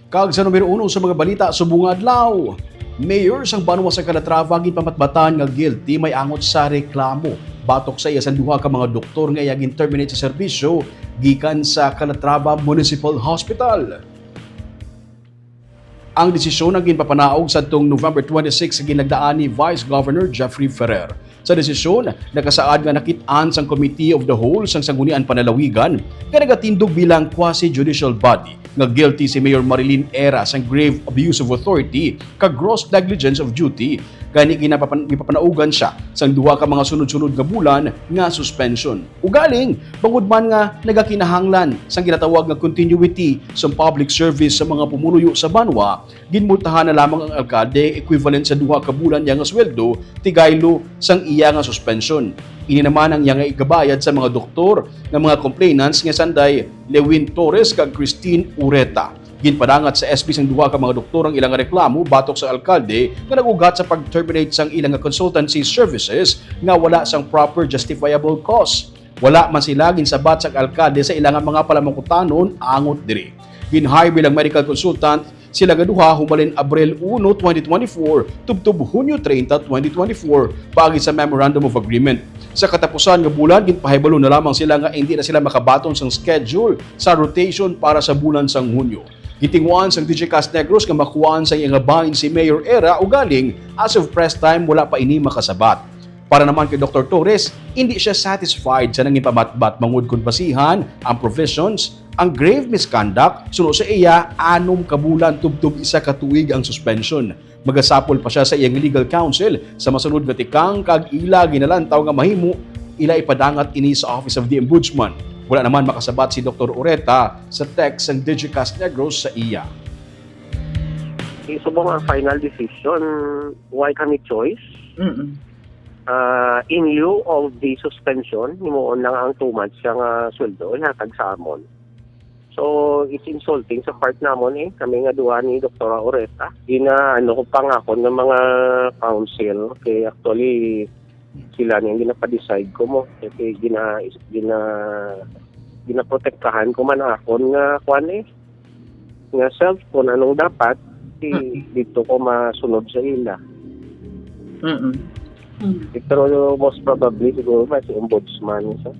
Kag sa numero 1 sa mga balita subong adlaw. Mayor sang Banwa sa Calatrava gin pamatbatan nga guilty may angot sa reklamo batok sa iya sa duha ka mga doktor nga iyang terminate sa serbisyo gikan sa Calatrava Municipal Hospital. Ang desisyon ang ginpapanaog sa tong November 26 sa ginagdaan ni Vice Governor Jeffrey Ferrer. Sa desisyon, nakasaad nga nakit-an sang Committee of the Whole sang Sanggunian Panalawigan nga nagatindog bilang quasi-judicial body nga guilty si Mayor Marilyn Era sang grave abuse of authority kag gross negligence of duty kani gipapanaugan siya sang duha ka mga sunod-sunod nga bulan nga suspension. Ugaling bangod man nga nagakinahanglan sang ginatawag nga continuity sa public service sa mga pumunuyo sa Banwa, ginmultahan na lamang ang alkalde equivalent sa duha ka bulan nga sweldo tigaylo sang iya nga suspension. Ini naman ang iyang ikabayad sa mga doktor ng mga complainants nga sanday Lewin Torres kag Christine Ureta. Ginpadangat sa SP sang duha ka mga doktor ang ilang reklamo batok sa alkalde nga nagugat sa pag-terminate sang ilang consultancy services nga wala sang proper justifiable cause. Wala man sila ginsabat sang alkalde sa ilang mga palamangkutanon angot diri. Ginhire bilang medical consultant sila gaduha humalin Abril 1, 2024 tubtob Hunyo 30, 2024 paagi sa Memorandum of Agreement. Sa katapusan nga bulan, ginpahibalo na lamang sila nga hindi na sila makabaton sang schedule sa rotation para sa bulan sang Hunyo. Gitinguan sang DJ Cas Negros nga makuhaan sa iyang bahin si Mayor Era ugaling as of press time wala pa ini makasabat. Para naman kay Dr. Torres, hindi siya satisfied sa nanging pamatbat mangud kun basihan ang provisions, ang grave misconduct suno sa iya 6 ka bulan tubtob 1 ka tuig ang suspension. Magasapol pa siya sa iyang legal counsel sa masunod nga tikang kag ila ginalantaw nga mahimo ila ipadangat ini sa Office of the Ombudsman. Wala naman makasabat si Dr. Ureta sa text ng Digicast Negros sa iya. Subong ang final decision, why kami choice? In lieu of the suspension, himuon lang ang 2 months siyang sweldo, ihatag sa amon. So, it's insulting sa part namon kami nga duha ni Dr. Ureta. Ko pangako ng mga council, kay actually sila niyang ginapadecide ko mo. Kasi ginaprotektahan ko man akon nga nga self kung anong dapat dito ko masunod sa ila. Pero most probably siguro ba si Ombudsman. So.